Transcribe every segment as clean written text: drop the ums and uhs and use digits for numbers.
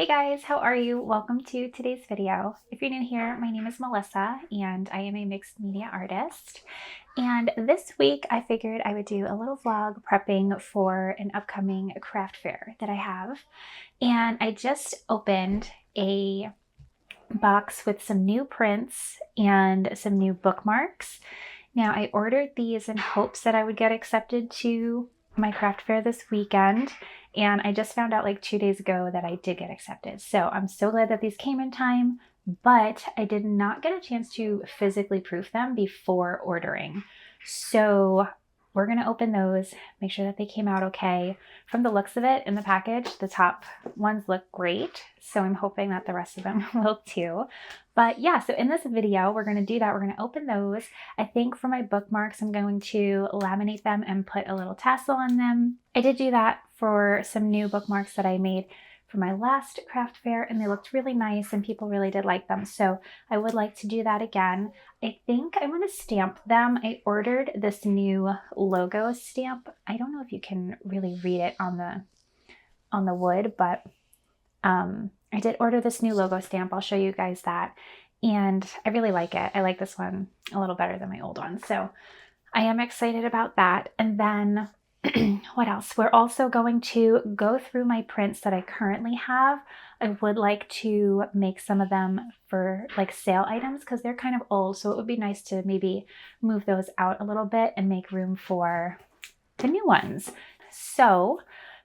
Hey guys, how are you? Welcome to today's video. If you're new here, my name is Melissa and I am a mixed media artist. And this week I figured I would do a little vlog prepping for an upcoming craft fair that I have. And I just opened a box with some new prints and some new bookmarks. Now I ordered these in hopes that I would get accepted to my craft fair this weekend, and I just found out like 2 days ago that I did get accepted. So I'm so glad that these came in time, but I did not get a chance to physically proof them before ordering. So we're gonna open those, make sure that they came out okay. From the looks of it in the package, the top ones look great, so I'm hoping that the rest of them will too. But yeah, so in this video, we're gonna do that. We're gonna open those. I think for my bookmarks, I'm going to laminate them and put a little tassel on them. I did do that for some new bookmarks that I made for my last craft fair, and they looked really nice and people really did like them. So I would like to do that again. I think I'm going to stamp them. I ordered this new logo stamp. I don't know if you can really read it on the wood, but I did order this new logo stamp. I'll show you guys that. And I really like it. I like this one a little better than my old one. So I am excited about that. And then what else? We're also going to go through my prints that I currently have. I would like to make some of them for like sale items because they're kind of old. So it would be nice to maybe move those out a little bit and make room for the new ones. So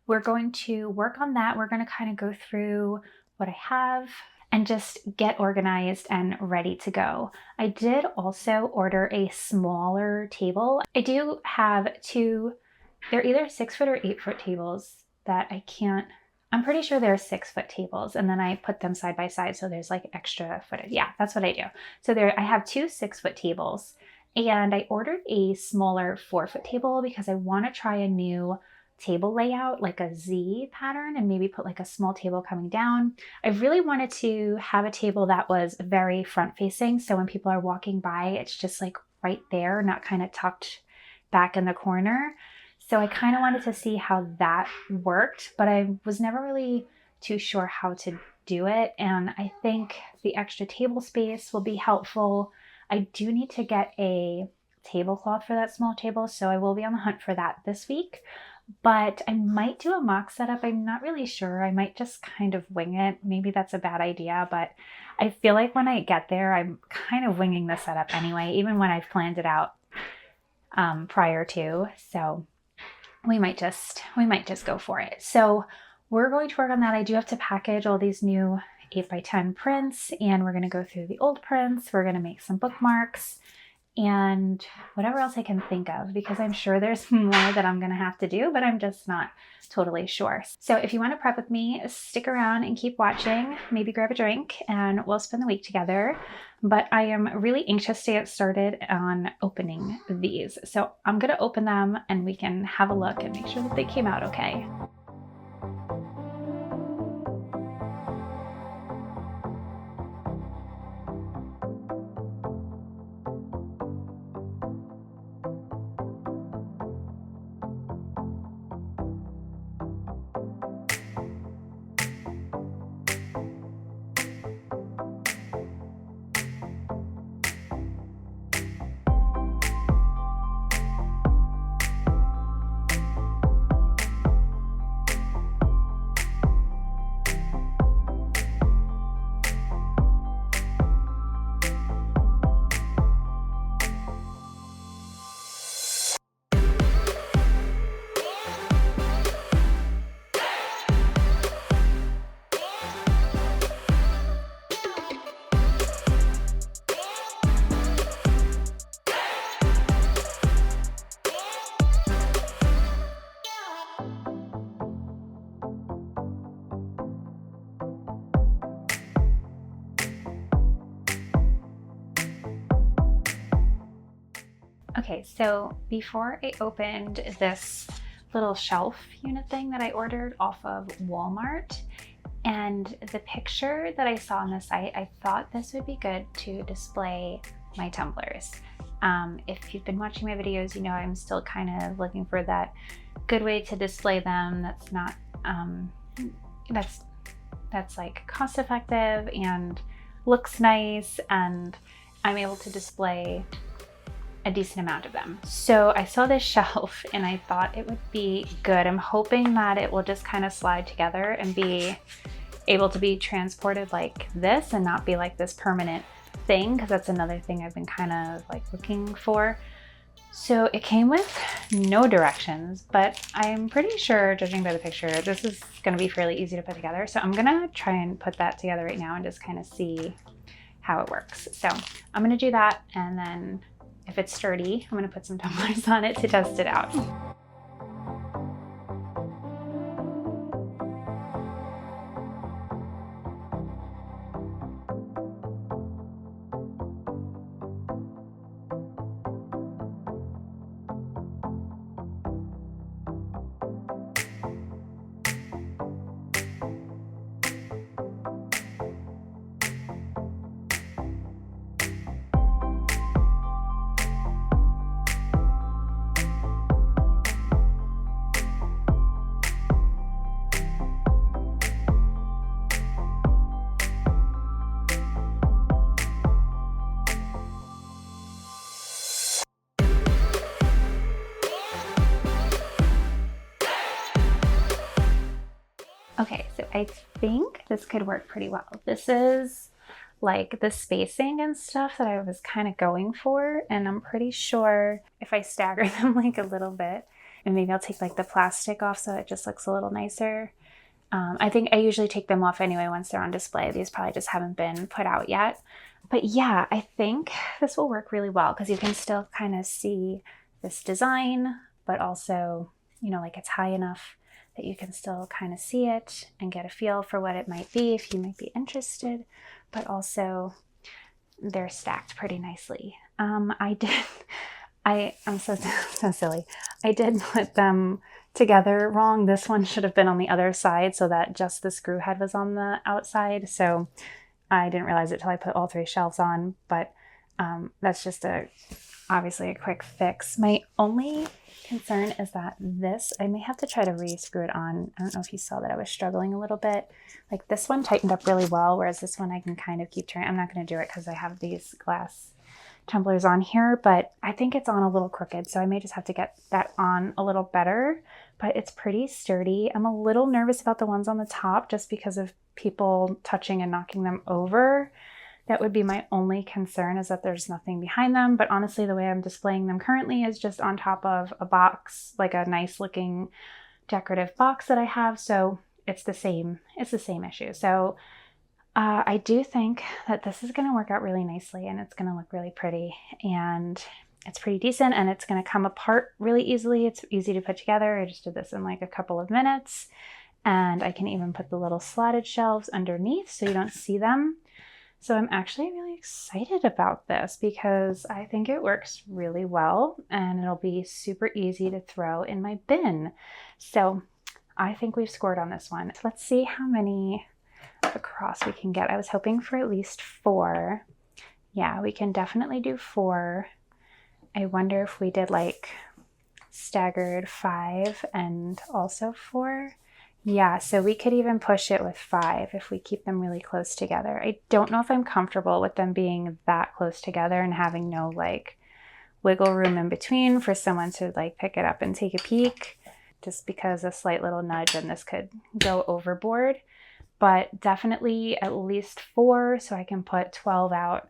we're going to work on that. We're going to kind of go through what I have and just get organized and ready to go. I did also order a smaller table. I do have two. They're either 6-foot or 8-foot tables that I'm pretty sure they're 6-foot tables, and then I put them side by side so there's like extra footage. Yeah, that's what I do. So I have two 6-foot tables, and I ordered a smaller 4-foot table because I want to try a new table layout, like a Z pattern, and maybe put like a small table coming down. I really wanted to have a table that was very front facing, so when people are walking by, it's just like right there, not kind of tucked back in the corner. So I kind of wanted to see how that worked, but I was never really too sure how to do it. And I think the extra table space will be helpful. I do need to get a tablecloth for that small table, so I will be on the hunt for that this week. But I might do a mock setup. I'm not really sure. I might just kind of wing it. Maybe that's a bad idea, but I feel like when I get there, I'm kind of winging the setup anyway, even when I've planned it out prior to. So we might just go for it. So we're going to work on that. I do have to package all these new 8x10 prints, and we're going to go through the old prints. We're going to make some bookmarks and whatever else I can think of, because I'm sure there's more that I'm going to have to do, but I'm just not totally sure. So if you want to prep with me, stick around and keep watching. Maybe grab a drink and we'll spend the week together. But I am really anxious to get started on opening these. So I'm going to open them and we can have a look and make sure that they came out okay. Okay, so before I opened this little shelf unit thing that I ordered off of Walmart, and the picture that I saw on the site, I thought this would be good to display my tumblers. If you've been watching my videos, you know I'm still kind of looking for that good way to display them that's not, that's that's like cost effective and looks nice, and I'm able to display a decent amount of them. So I saw this shelf and I thought it would be good. I'm hoping that it will just kind of slide together and be able to be transported like this and not be like this permanent thing, because that's another thing I've been kind of like looking for. So it came with no directions, but I'm pretty sure, judging by the picture, this is going to be fairly easy to put together. So I'm going to try and put that together right now and just kind of see how it works. So I'm going to do that, and then if it's sturdy, I'm going to put some tumblers on it to test it out. Okay, so I think this could work pretty well. This is like the spacing and stuff that I was kind of going for, and I'm pretty sure if I stagger them like a little bit, and maybe I'll take like the plastic off so it just looks a little nicer. I think I usually take them off anyway once they're on display. These probably just haven't been put out yet. But yeah, I think this will work really well because you can still kind of see this design, but also, you know, like it's high enough that you can still kind of see it and get a feel for what it might be if you might be interested, but also they're stacked pretty nicely. I'm so silly. I did put them together wrong. This one should have been on the other side so that just the screw head was on the outside. So I didn't realize it till I put all three shelves on, but that's just obviously a quick fix. My only concern is that this, I may have to try to re-screw it on. I don't know if you saw that I was struggling a little bit. Like this one tightened up really well, whereas this one I can kind of keep trying. I'm not going to do it because I have these glass tumblers on here, but I think it's on a little crooked, so I may just have to get that on a little better, but it's pretty sturdy. I'm a little nervous about the ones on the top just because of people touching and knocking them over. That would be my only concern, is that there's nothing behind them. But honestly, the way I'm displaying them currently is just on top of a box, like a nice looking decorative box that I have. So it's the same issue. So I do think that this is going to work out really nicely, and it's going to look really pretty, and it's pretty decent, and it's going to come apart really easily. It's easy to put together. I just did this in like a couple of minutes, and I can even put the little slotted shelves underneath so you don't see them. So I'm actually really excited about this because I think it works really well, and it'll be super easy to throw in my bin. So I think we've scored on this one. So let's see how many across we can get. I was hoping for at least 4. Yeah, we can definitely do 4. I wonder if we did like staggered 5 and also 4. Yeah, so we could even push it with 5 if we keep them really close together. I don't know if I'm comfortable with them being that close together and having no like wiggle room in between for someone to like pick it up and take a peek, just because a slight little nudge and this could go overboard. But definitely at least 4 so I can put 12 out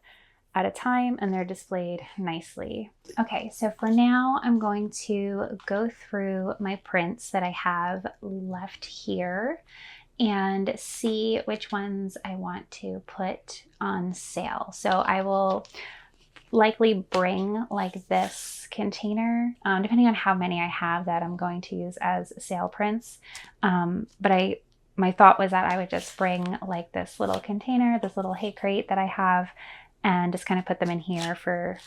at a time and they're displayed nicely. Okay, so for now I'm going to go through my prints that I have left here and see which ones I want to put on sale. So I will likely bring like this container, depending on how many I have that I'm going to use as sale prints. But my thought was that I would just bring like this little container, this little hay crate that I have, and just kind of put them in here for,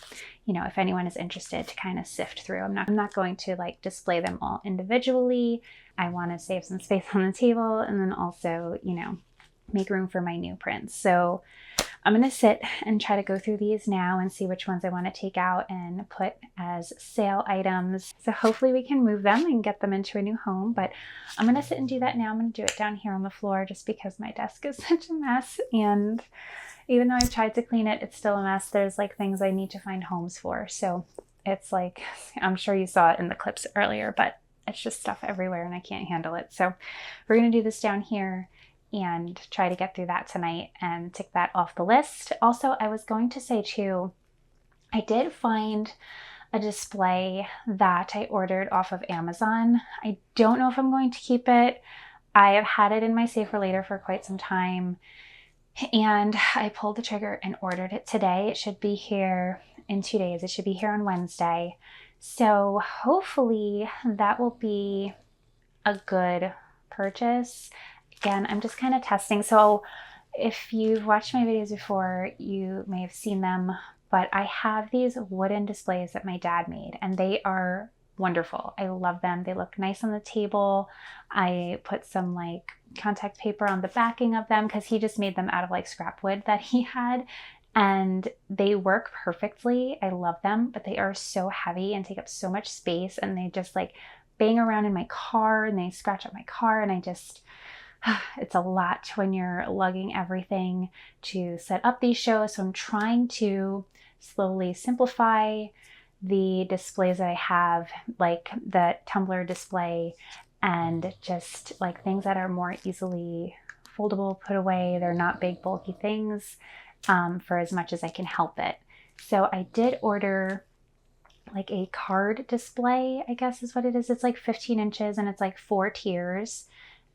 you know, if anyone is interested to kind of sift through. I'm not going to like display them all individually. I want to save some space on the table and then also, you know, make room for my new prints. So I'm going to sit and try to go through these now and see which ones I want to take out and put as sale items. So hopefully we can move them and get them into a new home, but I'm going to sit and do that now. I'm going to do it down here on the floor just because my desk is such a mess, and even though I've tried to clean it, it's still a mess. There's like things I need to find homes for. So it's like, I'm sure you saw it in the clips earlier, but it's just stuff everywhere and I can't handle it. So we're going to do this down here and try to get through that tonight and tick that off the list. Also, I was going to say too, I did find a display that I ordered off of Amazon. I don't know if I'm going to keep it. I have had it in my save for later for quite some time, and I pulled the trigger and ordered it today. It should be here in 2 days. It should be here on Wednesday. So hopefully that will be a good purchase. Again, I'm just kind of testing. So if you've watched my videos before, you may have seen them, but I have these wooden displays that my dad made, and they are wonderful. I love them. They look nice on the table. I put some like contact paper on the backing of them because he just made them out of like scrap wood that he had, and they work perfectly. I love them, but they are so heavy and take up so much space, and they just like bang around in my car and they scratch up my car, and I just it's a lot when you're lugging everything to set up these shows. So I'm trying to slowly simplify the displays that I have, like the tumbler display, and just like things that are more easily foldable, put away. They're not big bulky things, for as much as I can help it. So I did order like a card display, I guess is what it is. It's like 15 inches and it's like 4 tiers.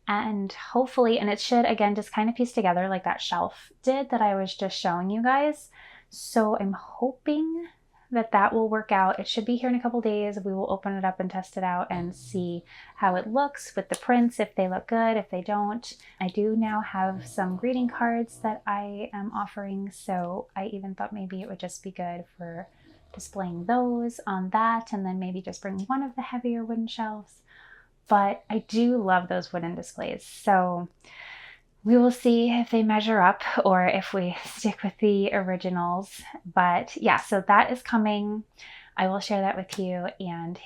And hopefully, and it should again just kind of piece together like that shelf did that I was just showing you guys. So I'm hoping that that will work out. It should be here in a couple days. We will open it up and test it out and see how it looks with the prints, if they look good, if they don't. I do now have some greeting cards that I am offering, so I even thought maybe it would just be good for displaying those on that, and then maybe just bring one of the heavier wooden shelves. But I do love those wooden displays, so we will see if they measure up or if we stick with the originals. But yeah, so that is coming. I will share that with you, and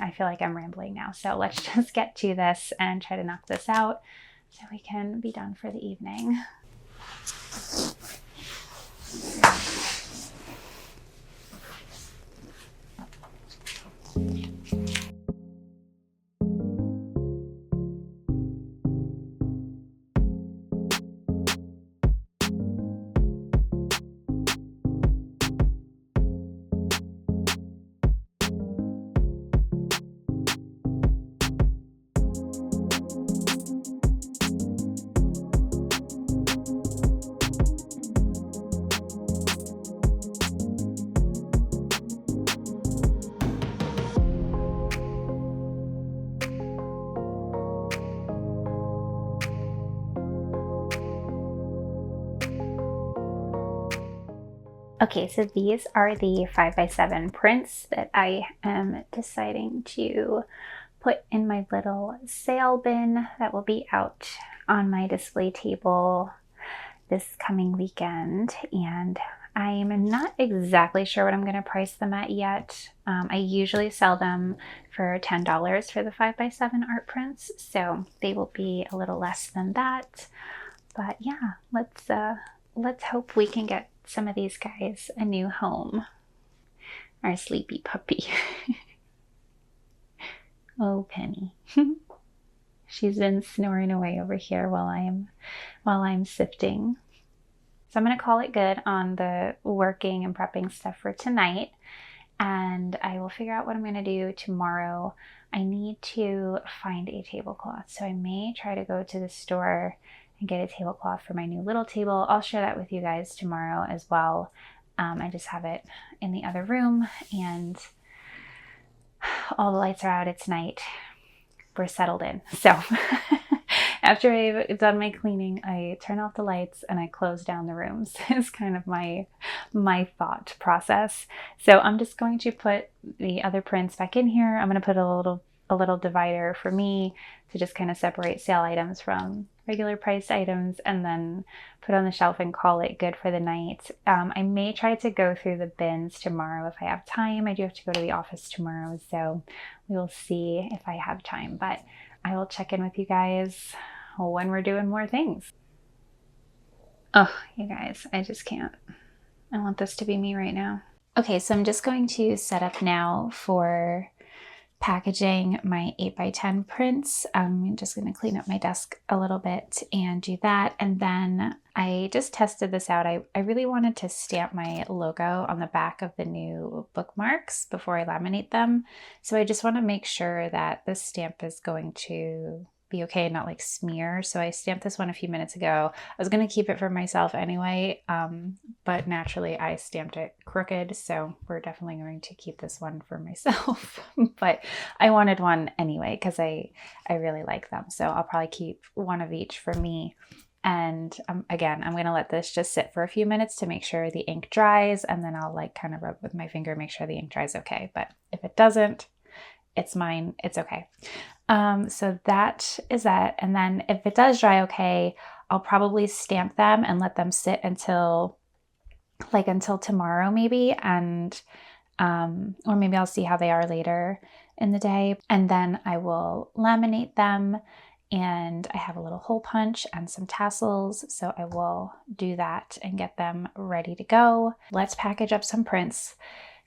I feel like I'm rambling now. So let's just get to this and try to knock this out so we can be done for the evening. Okay, so these are the 5x7 prints that I am deciding to put in my little sale bin that will be out on my display table this coming weekend. And I'm not exactly sure what I'm going to price them at yet. I usually sell them for $10 for the 5x7 art prints, so they will be a little less than that. But yeah, let's hope we can get some of these guys a new home. Our sleepy puppy. Oh, Penny. She's been snoring away over here while I'm sifting. So I'm going to call it good on the working and prepping stuff for tonight, and I will figure out what I'm going to do tomorrow. I need to find a tablecloth, so I may try to go to the store and get a tablecloth for my new little table. I'll share that with you guys tomorrow as well. I just have it in the other room, and all the lights are out. It's night. We're settled in. So after I've done my cleaning, I turn off the lights and I close down the rooms. It's kind of my thought process. So I'm just going to put the other prints back in here. I'm going to put a little divider for me to just kind of separate sale items from regular priced items and then put on the shelf and call it good for the night. I may try to go through the bins tomorrow if I have time. I do have to go to the office tomorrow, so we will see if I have time, but I will check in with you guys when we're doing more things. Oh, you guys, I just can't. I want this to be me right now. Okay, so I'm just going to set up now for packaging my 8x10 prints. I'm just going to clean up my desk a little bit and do that. And then I just tested this out. I really wanted to stamp my logo on the back of the new bookmarks before I laminate them. So I just want to make sure that this stamp is going to be okay and not like smear. So I stamped this one a few minutes ago. I was going to keep it for myself anyway, but naturally I stamped it crooked, so we're definitely going to keep this one for myself. But I wanted one anyway because I really like them, so I'll probably keep one of each for me. And again, I'm going to let this just sit for a few minutes to make sure the ink dries, and then I'll like kind of rub with my finger, make sure the ink dries okay. But if it doesn't, it's mine, it's okay. So that is that. And then if it does dry okay, I'll probably stamp them and let them sit until tomorrow maybe. And, or maybe I'll see how they are later in the day. And then I will laminate them, and I have a little hole punch and some tassels. So I will do that and get them ready to go. Let's package up some prints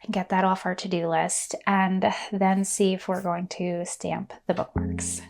and get that off our to-do list, and then see if we're going to stamp the bookmarks.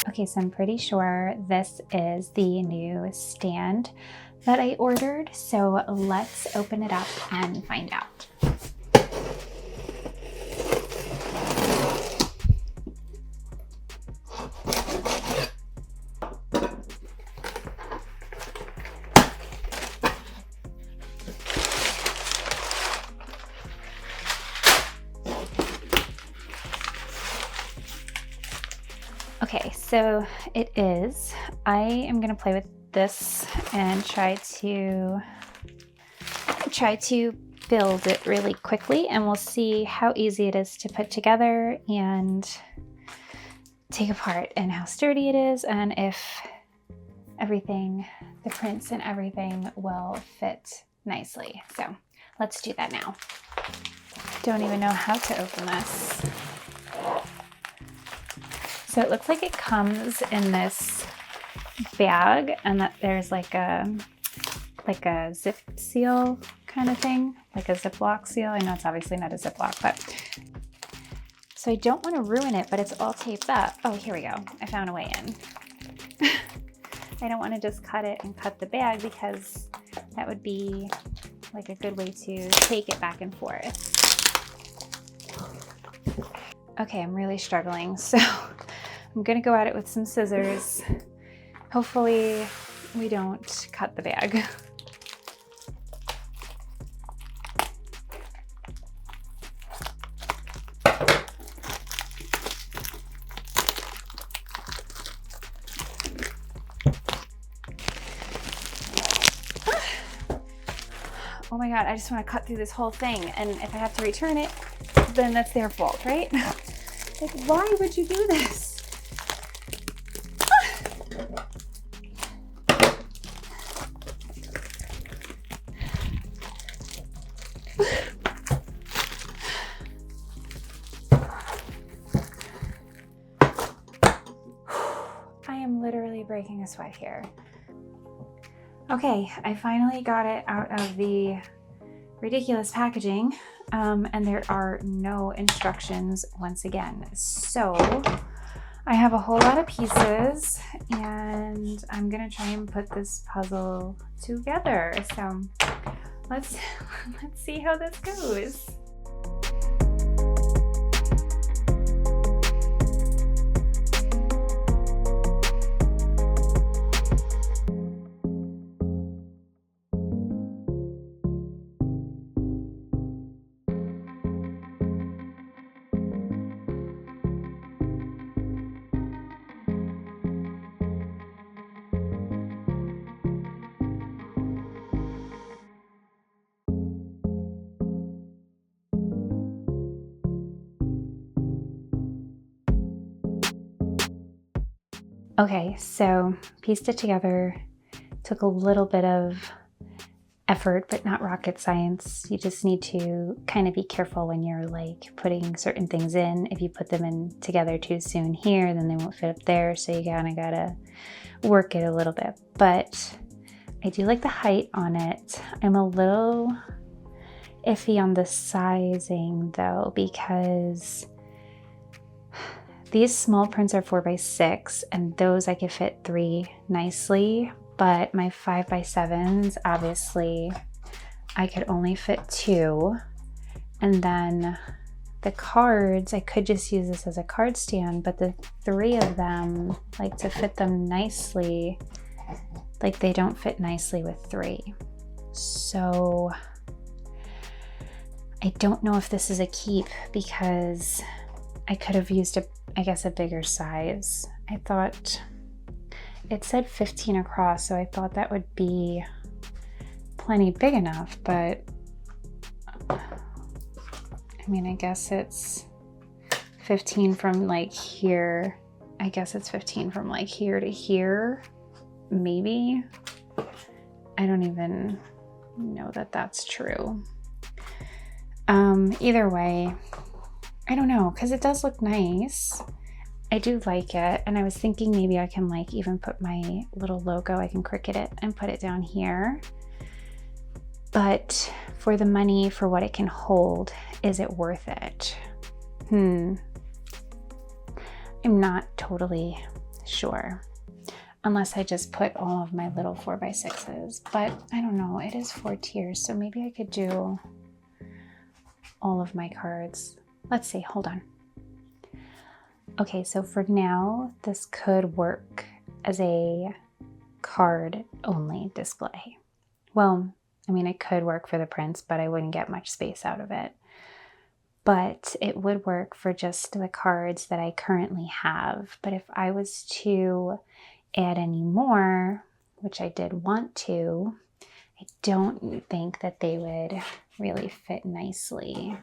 Okay, so I'm pretty sure this is the new stand that I ordered. So let's open it up and find out. Okay, so it is. I am going to play with this and try to build it really quickly, and we'll see how easy it is to put together and take apart, and how sturdy it is, and if everything, the prints and everything, will fit nicely. So let's do that now. Don't even know how to open this. So it looks like it comes in this bag, and that there's like a zip seal kind of thing, like a Ziploc seal. I know it's obviously not a Ziploc, but so I don't want to ruin it, but it's all taped up. Oh, here we go. I found a way in. I don't want to just cut it and cut the bag, because that would be like a good way to take it back and forth. Okay, I'm really struggling, so I'm gonna go at it with some scissors. Hopefully we don't cut the bag. Oh my God, I just want to cut through this whole thing, and if I have to return it, then that's their fault, right? Like, why would you do this? I am literally breaking a sweat here. Okay, I finally got it out of the ridiculous packaging, and there are no instructions once again. So I have a whole lot of pieces and I'm gonna try and put this puzzle together. So let's see how this goes. Okay, so pieced it together. Took a little bit of effort, but not rocket science. You just need to kind of be careful when you're like putting certain things in. If you put them in together too soon here, then they won't fit up there. So you kind of gotta work it a little bit. But I do like the height on it. I'm a little iffy on the sizing though, because these small prints are 4x6 and those I could fit 3 nicely, but my 5x7s, obviously I could only fit 2. And then the cards, I could just use this as a card stand, but the 3 of them, like to fit them nicely, like they don't fit nicely with 3. So I don't know if this is a keep because I could have used I guess a bigger size. I thought it said 15 across, so I thought that would be plenty big enough, but I mean, I guess it's 15 from like here. I guess it's 15 from like here to here, maybe. I don't even know that that's true. Either way, I don't know, because it does look nice. I do like it, and I was thinking maybe I can like even put my little logo, I can Cricut it and put it down here. But for the money, for what it can hold, is it worth it? I'm not totally sure. Unless I just put all of my little 4x6s, but I don't know, it is 4 tiers, so maybe I could do all of my cards. Let's see, hold on. Okay, so for now, this could work as a card only display. Well, I mean, it could work for the prints, but I wouldn't get much space out of it. But it would work for just the cards that I currently have. But if I was to add any more, which I did want to, I don't think that they would really fit nicely.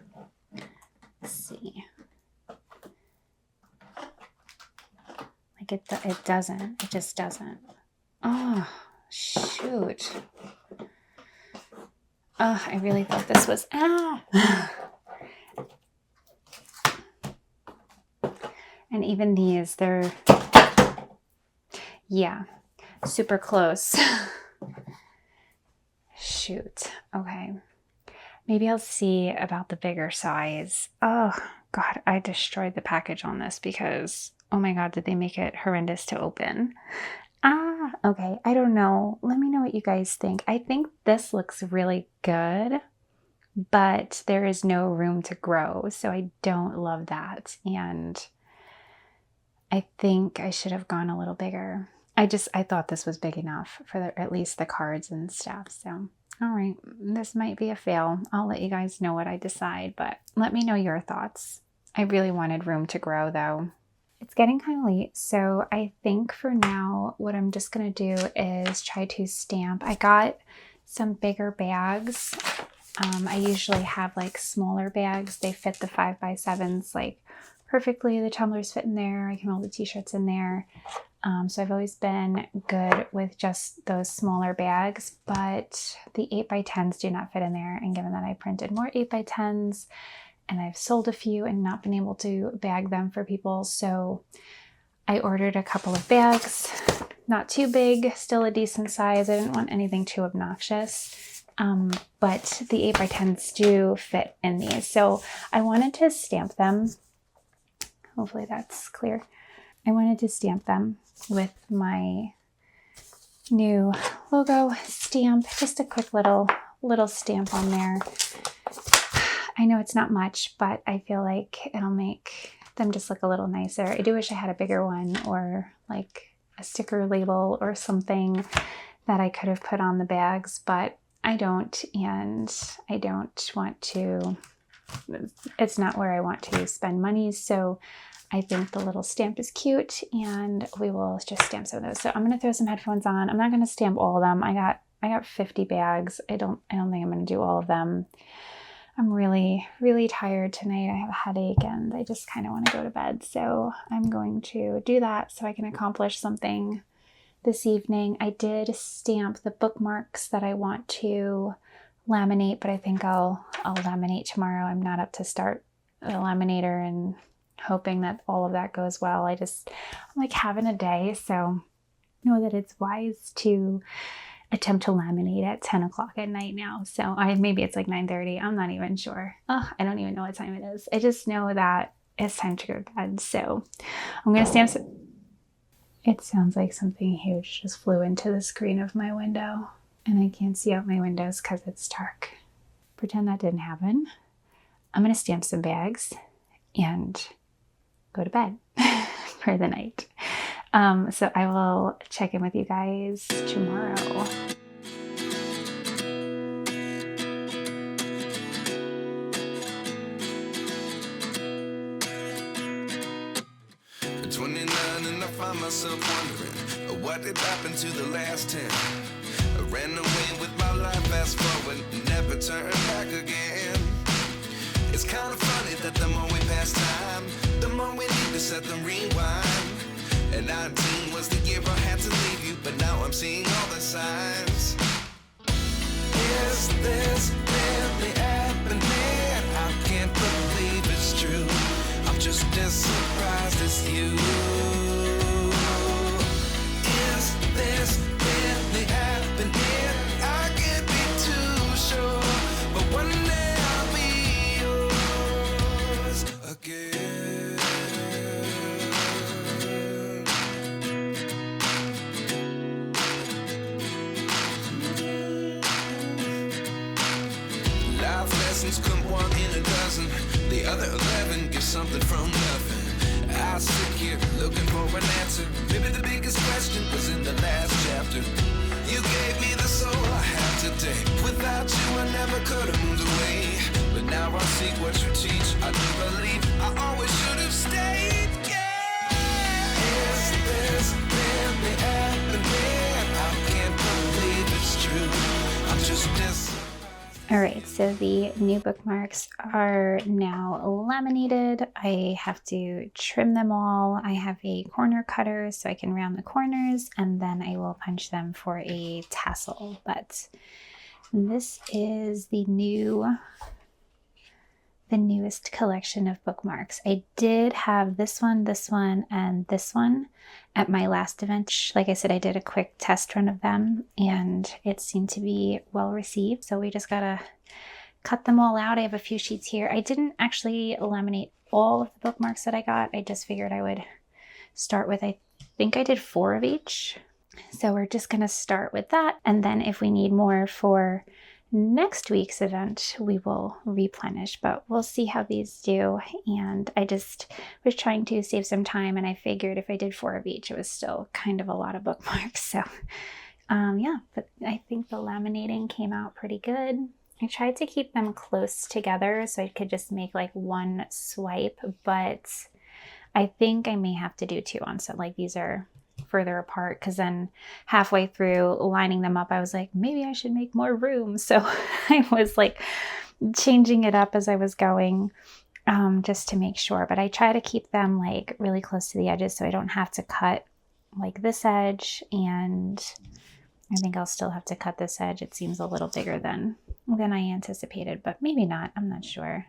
Let's see. Like it doesn't. It just doesn't. Oh, shoot. Oh, I really thought this was... And even these, they're... Yeah, super close. Shoot. Okay. Maybe I'll see about the bigger size. Oh, God, I destroyed the package on this because, oh my God, did they make it horrendous to open? Okay, I don't know. Let me know what you guys think. I think this looks really good, but there is no room to grow, so I don't love that. And I think I should have gone a little bigger. I thought this was big enough for at least the cards and stuff, so... All right, this might be a fail. I'll let you guys know what I decide, but let me know your thoughts. I really wanted room to grow though. It's getting kind of late, so I think for now what I'm just gonna do is try to stamp. I got some bigger bags. I usually have like smaller bags. They fit the 5x7s like perfectly. The tumblers fit in there. I can roll the t-shirts in there. So I've always been good with just those smaller bags, but the 8x10s do not fit in there. And given that I printed more 8x10s and I've sold a few and not been able to bag them for people, so I ordered a couple of bags, not too big, still a decent size. I didn't want anything too obnoxious, but the 8x10s do fit in these. So I wanted to stamp them. Hopefully that's clear. I wanted to stamp them with my new logo stamp, just a quick little stamp on there. I know it's not much, but I feel like it'll make them just look a little nicer. I do wish I had a bigger one, or like a sticker label or something that I could have put on the bags, but I don't, and I don't want to, it's not where I want to spend money, so I think the little stamp is cute, and we will just stamp some of those. So I'm going to throw some headphones on. I'm not going to stamp all of them. I got 50 bags. I don't think I'm going to do all of them. I'm really, really tired tonight. I have a headache and I just kind of want to go to bed. So I'm going to do that so I can accomplish something this evening. I did stamp the bookmarks that I want to laminate, but I think I'll laminate tomorrow. I'm not up to start the laminator and hoping that all of that goes well. I'm like having a day, so know that it's wise to attempt to laminate at 10 o'clock at night now. So maybe it's like 9:30. I'm not even sure. Oh, I don't even know what time it is. I just know that it's time to go to bed. So I'm going to stamp some. It sounds like something huge just flew into the screen of my window, and I can't see out my windows because it's dark. Pretend that didn't happen. I'm going to stamp some bags and go to bed for the night. So I will check in with you guys tomorrow. At 29 and I find myself wondering what did happen to the last 10. I ran away with my life, fast forward, never turn back again. It's kind of funny that the more we pass time, the more we need to set the rewind. And 19 was the year I had to leave you, but now I'm seeing all the signs. Is this really happening? I can't believe it's true. I'm just as surprised as you. Is this really happening? I can't be too sure, but one day I'll be yours again. Life lessons come one in a dozen. The other 11 get something from nothing. I sit here looking for an answer. Maybe the biggest question was in the last chapter. You gave me the soul I have today. Without you I never could have moved away. But now I seek what you teach. I do believe I always should have stayed. Yeah. Is this really happening? I can't believe it's true. I'm just as. All right, so the new bookmarks are now laminated. I have to trim them all. I have a corner cutter so I can round the corners, and then I will punch them for a tassel. But this is the newest collection of bookmarks. I did have this one, and this one at my last event. Like I said, I did a quick test run of them and it seemed to be well received. So we just gotta cut them all out. I have a few sheets here. I didn't actually laminate all of the bookmarks that I got. I just figured I would start with, I think I did 4 of each. So we're just gonna start with that. And then if we need more for next week's event, we will replenish, but we'll see how these do. And I just was trying to save some time, and I figured if I did 4 of each, it was still kind of a lot of bookmarks. So yeah, but I think the laminating came out pretty good. I tried to keep them close together so I could just make like one swipe, but I think I may have to do 2 on some. Like these are further apart, because then halfway through lining them up I was like, maybe I should make more room. So I was like changing it up as I was going. just to make sure. But I try to keep them like really close to the edges so I don't have to cut like this edge, and I think I'll still have to cut this edge. It seems a little bigger than I anticipated, but maybe not. I'm not sure.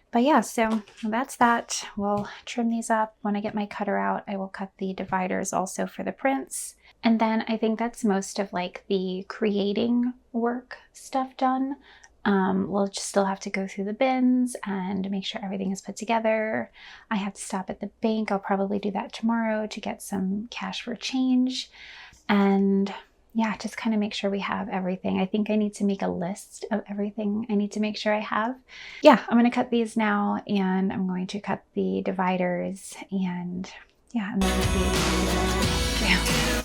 But yeah, so that's that. We'll trim these up. When I get my cutter out, I will cut the dividers also for the prints. And then I think that's most of like the creating work stuff done. We'll just still have to go through the bins and make sure everything is put together. I have to stop at the bank. I'll probably do that tomorrow to get some cash for change. And yeah, just kind of make sure we have everything. I think I need to make a list of everything I need to make sure I have. Yeah, I'm going to cut these now, and I'm going to cut the dividers, and yeah, and then we'll see. Yeah.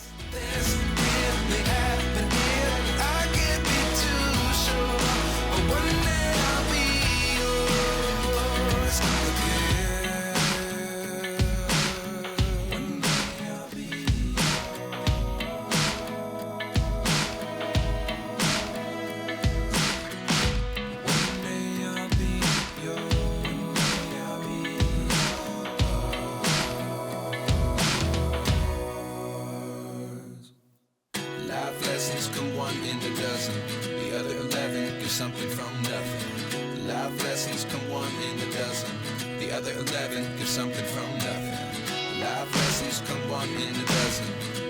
Life lessons come one in a dozen. The other 11 get something from nothing. Life lessons come one in a dozen. The other 11 get something from nothing. Life lessons come one in a dozen.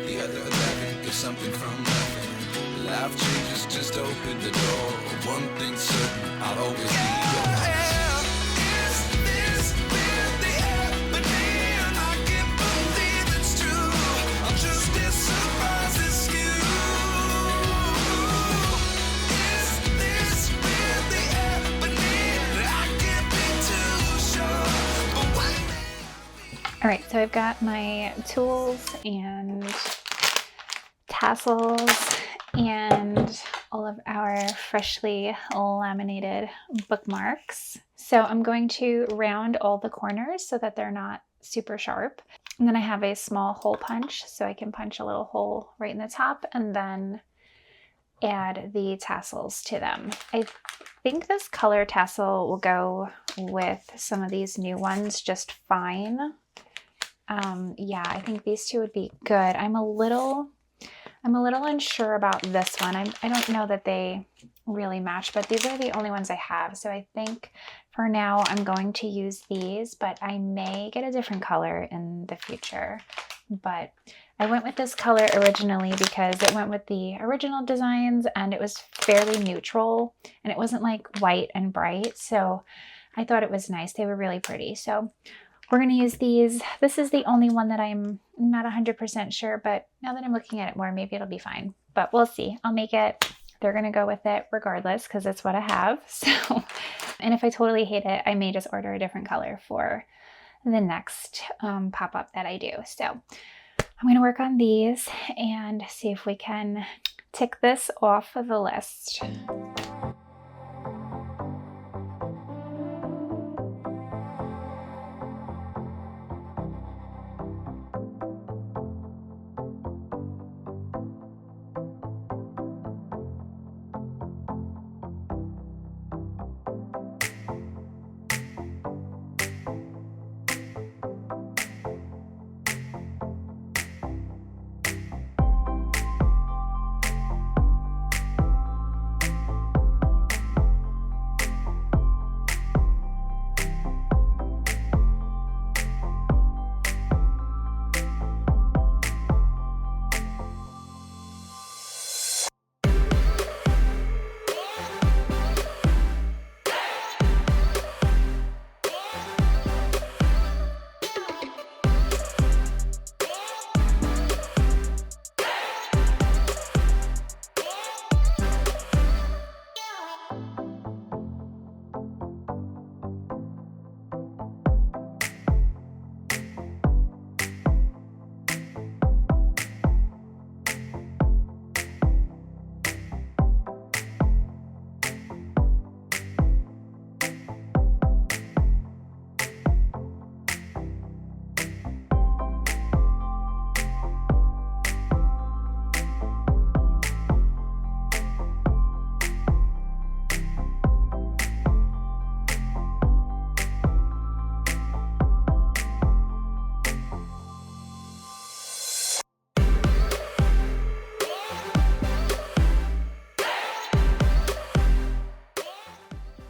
The other 11 get something from nothing. Life changes just open the door. One thing's certain, I'll always be yours. All right, so I've got my tools and tassels and all of our freshly laminated bookmarks. So I'm going to round all the corners so that they're not super sharp. And then I have a small hole punch, so I can punch a little hole right in the top and then add the tassels to them. I think this color tassel will go with some of these new ones just fine. Yeah, I think these two would be good. I'm a little unsure about this one. I don't know that they really match, but these are the only ones I have. So I think for now I'm going to use these, but I may get a different color in the future. But I went with this color originally because it went with the original designs and it was fairly neutral and it wasn't like white and bright. So I thought it was nice. They were really pretty. So we're going to use these. This is the only one that I'm not 100% sure, but now that I'm looking at it more, maybe it'll be fine. But we'll see. I'll make it. They're going to go with it regardless because it's what I have. So, and if I totally hate it, I may just order a different color for the next pop-up that I do. So I'm going to work on these and see if we can tick this off of the list.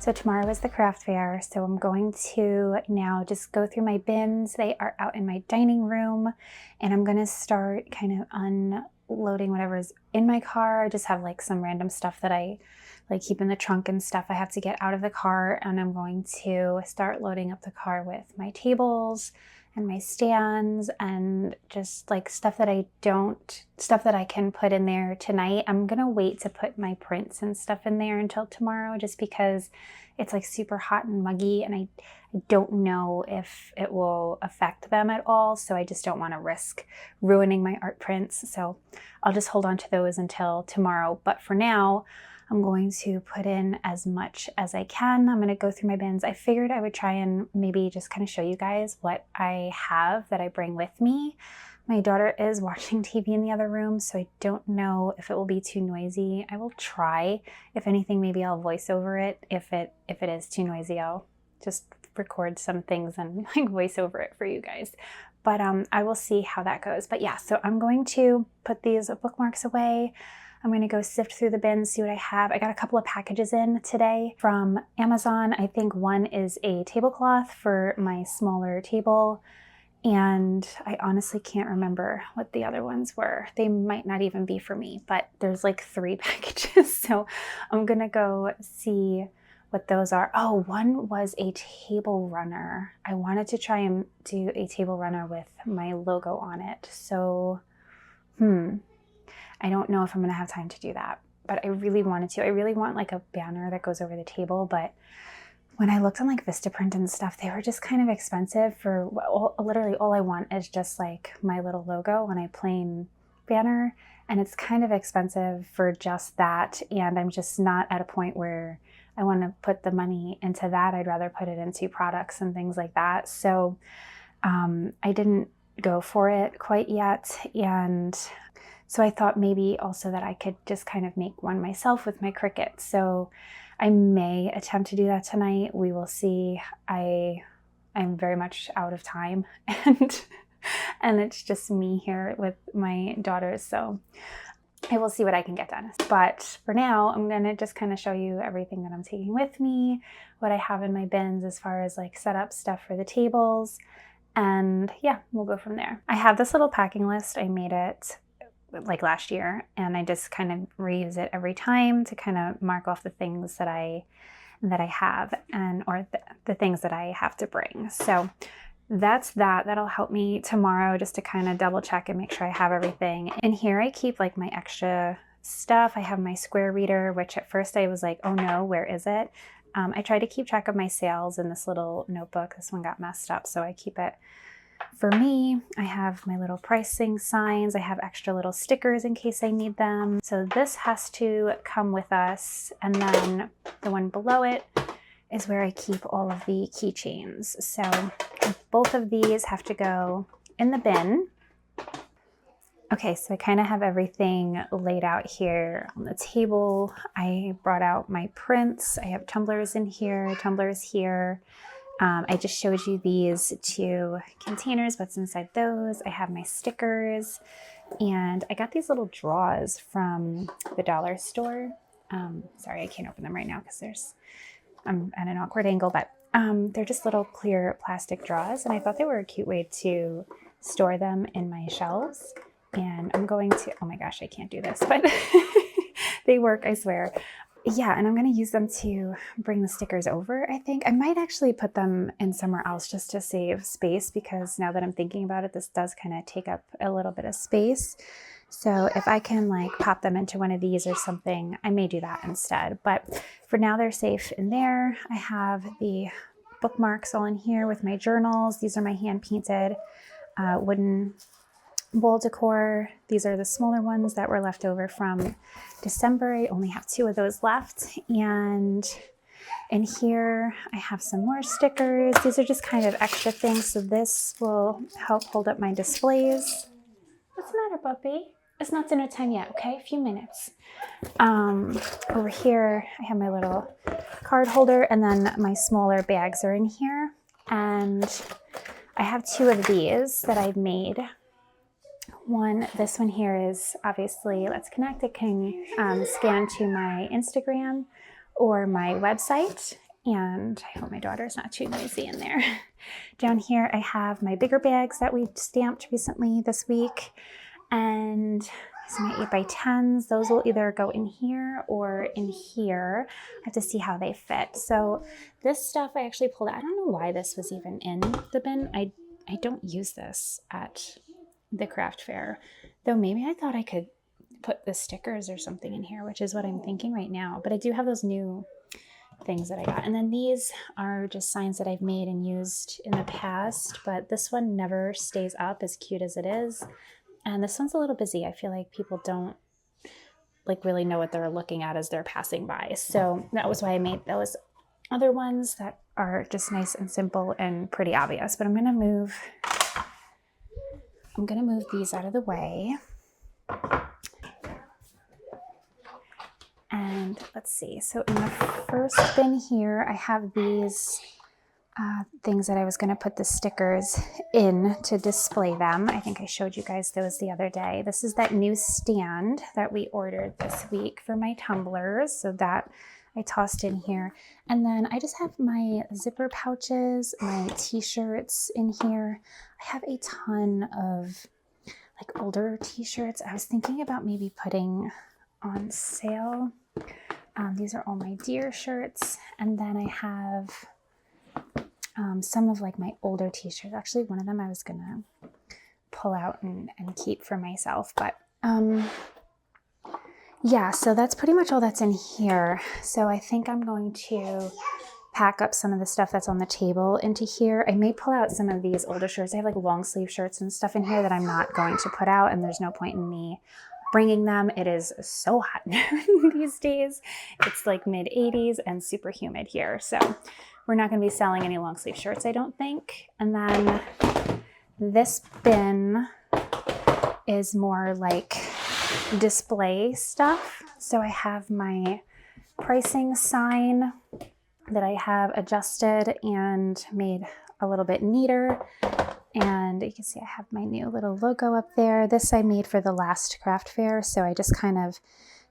So tomorrow is the craft fair, so I'm going to now just go through my bins. They are out in my dining room, and I'm gonna start kind of unloading whatever's in my car. I just have like some random stuff that I like keep in the trunk and stuff I have to get out of the car, and I'm going to start loading up the car with my tables and my stands and just like stuff that I can put in there tonight. I'm gonna wait to put my prints and stuff in there until tomorrow, just because it's like super hot and muggy, and I don't know if it will affect them at all. So I just don't want to risk ruining my art prints. So I'll just hold on to those until tomorrow. But for now, I'm going to put in as much as I can. I'm going to go through my bins. I figured I would try and maybe just kind of show you guys what I have that I bring with me. My daughter is watching TV in the other room, so I don't know if it will be too noisy. I will try. If anything, maybe I'll voice over it. If it is too noisy, I'll just record some things and like voice over it for you guys. But I will see how that goes. But yeah, so I'm going to put these bookmarks away. I'm going to go sift through the bins, see what I have. I got a couple of packages in today from Amazon. I think one is a tablecloth for my smaller table, and I honestly can't remember what the other ones were. They might not even be for me, but there's like 3 packages. So I'm going to go see what those are. Oh, one was a table runner. I wanted to try and do a table runner with my logo on it. So, I don't know if I'm gonna have time to do that, but I really wanted to. I really want like a banner that goes over the table, but when I looked on like Vistaprint and stuff, they were just kind of expensive for, literally all I want is just like my little logo on a plain banner, and it's kind of expensive for just that, and I'm just not at a point where I want to put the money into that. I'd rather put it into products and things like that. So I didn't go for it quite yet, and so I thought maybe also that I could just kind of make one myself with my Cricut. So I may attempt to do that tonight. We will see. I'm very much out of time, and it's just me here with my daughters. So I will see what I can get done. But for now, I'm gonna just kind of show you everything that I'm taking with me, what I have in my bins as far as like setup stuff for the tables. And yeah, we'll go from there. I have this little packing list. I made it like last year, and I just kind of reuse it every time to kind of mark off the things that I have, and or the things that I have to bring. So that'll help me tomorrow just to kind of double check and make sure I have everything. And here I keep like my extra stuff. I have my square reader, which at first I was like, oh no, where is it? I try to keep track of my sales in this little notebook. This one got messed up, so I keep it for me. I have my little pricing signs. I have extra little stickers in case I need them. So this has to come with us. And then the one below it is where I keep all of the keychains. So both of these have to go in the bin. Okay, so I kind of have everything laid out here on the table. I brought out my prints. I have tumblers in here, tumblers here. I just showed you these 2 containers, what's inside those. I have my stickers, and I got these little drawers from the dollar store. Sorry, I can't open them right now because I'm at an awkward angle, but they're just little clear plastic drawers, and I thought they were a cute way to store them in my shelves. And I'm going to, oh my gosh, I can't do this, but they work, I swear. Yeah, and I'm going to use them to bring the stickers over, I think. I might actually put them in somewhere else just to save space, because now that I'm thinking about it, this does kind of take up a little bit of space. So if I can like pop them into one of these or something, I may do that instead. But for now, they're safe in there. I have the bookmarks all in here with my journals. These are my hand-painted wooden bowl decor. These are the smaller ones that were left over from December. I only have 2 of those left. And in here, I have some more stickers. These are just kind of extra things. So this will help hold up my displays. What's the matter, puppy? It's not dinner time yet, okay? A few minutes. Over here, I have my little card holder, and then my smaller bags are in here. And I have 2 of these that I've made. This one here is obviously Let's Connect. It can scan to my Instagram or my website. And I hope my daughter's not too noisy in there. Down here, I have my bigger bags that we stamped recently this week. And these are my 8x10s. Those will either go in here or in here. I have to see how they fit. So this stuff I actually pulled out. I don't know why this was even in the bin. I don't use this at the craft fair, though maybe I thought I could put the stickers or something in here, which is what I'm thinking right now. But I do have those new things that I got. And then these are just signs that I've made and used in the past, but this one never stays up, as cute as it is. And this one's a little busy. I feel like people don't like really know what they're looking at as they're passing by. So that was why I made those other ones that are just nice and simple and pretty obvious. But I'm gonna move these out of the way. And let's see, so in the first bin here, I have these things that I was going to put the stickers in to display them. I think I showed you guys those the other day. This is that new stand that we ordered this week for my tumblers, so that I tossed in here. And then I just have my zipper pouches, my t-shirts in here. I have a ton of like older t-shirts. I was thinking about maybe putting on sale. These are all my deer shirts, and then I have some of like my older t-shirts. Actually, one of them I was gonna pull out and keep for myself, but yeah, so that's pretty much all that's in here. So I think I'm going to pack up some of the stuff that's on the table into here. I may pull out some of these older shirts. I have like long sleeve shirts and stuff in here that I'm not going to put out, and there's no point in me bringing them. It is so hot these days. It's like mid 80s and super humid here. So we're not going to be selling any long sleeve shirts, I don't think. And then this bin is more like display stuff. So I have my pricing sign that I have adjusted and made a little bit neater. And you can see I have my new little logo up there. This I made for the last craft fair, so I just kind of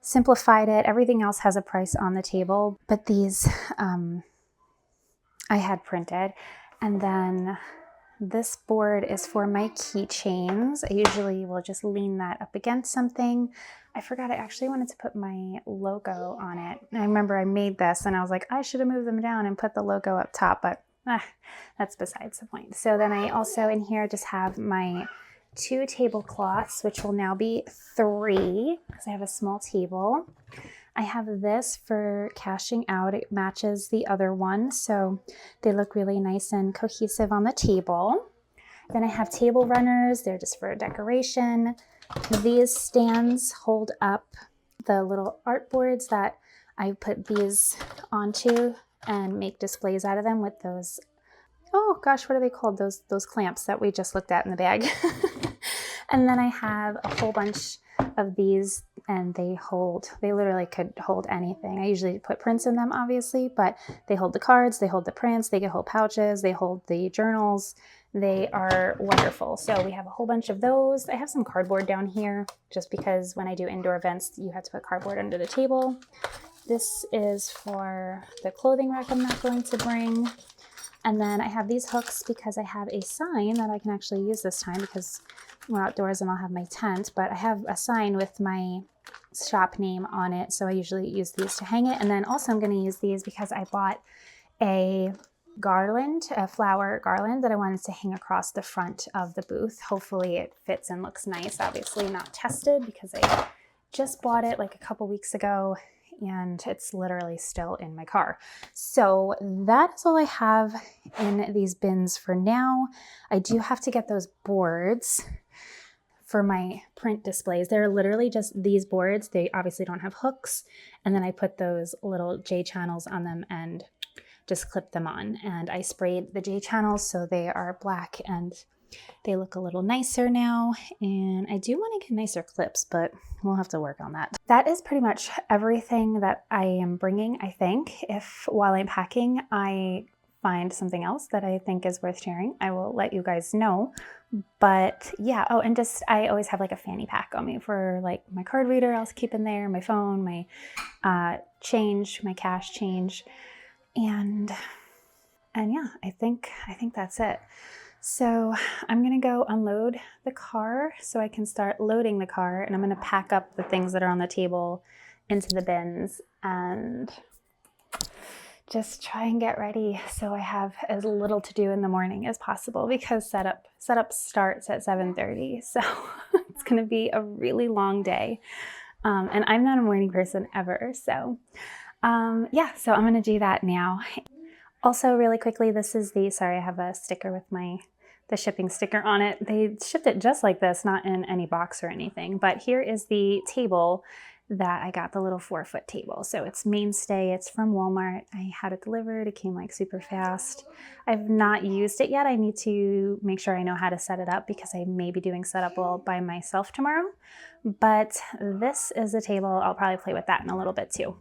simplified it. Everything else has a price on the table, but these I had printed. And then this board is for my keychains. I usually will just lean that up against something. I forgot I actually wanted to put my logo on it. I remember I made this and I was like, I should have moved them down and put the logo up top, but that's besides the point. So then I also in here just have my 2 tablecloths, which will now be 3 because I have a small table. I have this for cashing out. It matches the other one, so they look really nice and cohesive on the table. Then I have table runners. They're just for decoration. These stands hold up the little art boards that I put these onto and make displays out of them with those, oh gosh, what are they called? Those clamps that we just looked at in the bag. And then I have a whole bunch of these, and they literally could hold anything. I usually put prints in them, obviously, but they hold the cards, they hold the prints, they can hold pouches, they hold the journals. They are wonderful. So we have a whole bunch of those. I have some cardboard down here just because when I do indoor events, you have to put cardboard under the table. This is for the clothing rack I'm not going to bring. And then I have these hooks because I have a sign that I can actually use this time because we're outdoors and I'll have my tent, but I have a sign with my shop name on it. So I usually use these to hang it. And then also I'm going to use these because I bought a garland, a flower garland that I wanted to hang across the front of the booth. Hopefully it fits and looks nice. Obviously not tested because I just bought it like a couple weeks ago and it's literally still in my car. So that is all I have in these bins for now. I do have to get those boards for my print displays. They're literally just these boards. They obviously don't have hooks. And then I put those little J channels on them and just clip them on. And I sprayed the J channels so they are black and they look a little nicer now. And I do want to get nicer clips, but we'll have to work on that. That is pretty much everything that I am bringing, I think. If while I'm packing, I find something else that I think is worth sharing, I will let you guys know. But yeah, oh, and just I always have like a fanny pack on me for like my card reader I'll keep in there, my phone, my change, my cash change. And yeah, I think that's it. So I'm gonna go unload the car so I can start loading the car, and I'm gonna pack up the things that are on the table into the bins and just try and get ready so I have as little to do in the morning as possible, because setup starts at 7:30. So it's gonna be a really long day. And I'm not a morning person ever. So yeah, so I'm gonna do that now. Also, really quickly, this is sorry, I have a sticker with the shipping sticker on it. They shipped it just like this, not in any box or anything. But here is the table that I got, the little 4-foot table. So it's Mainstay. It's from Walmart. I had it delivered. It came like super fast. I've not used it yet. I need to make sure I know how to set it up, because I may be doing setup all by myself tomorrow. But this is a table. I'll probably play with that in a little bit too.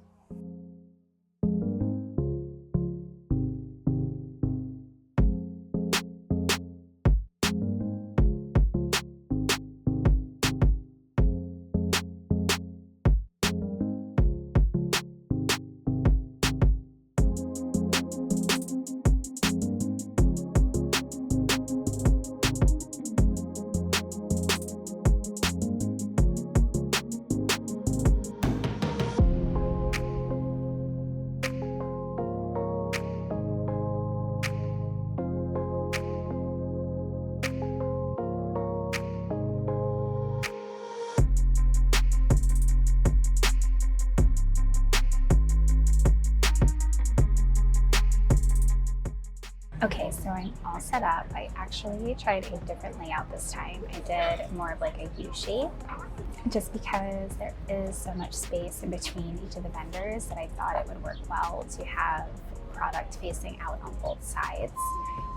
Okay, so I'm all set up. I actually tried a different layout this time. I did more of like a U shape, just because there is so much space in between each of the vendors that I thought it would work well to have product facing out on both sides.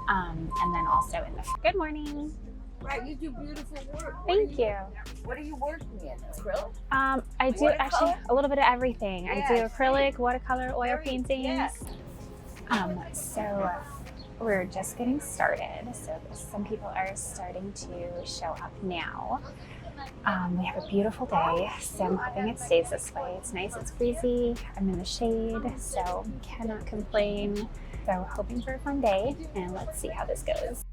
And then also in the good morning. Right, you do beautiful work. Thank you. What are you working in? Acrylic? I do actually a little bit of everything. Yes. I do acrylic, watercolor, oil paintings. Yes. So we're just getting started. So some people are starting to show up now. We have a beautiful day, so I'm hoping it stays this way. It's nice, it's breezy, I'm in the shade, so cannot complain. So hoping for a fun day, and let's see how this goes.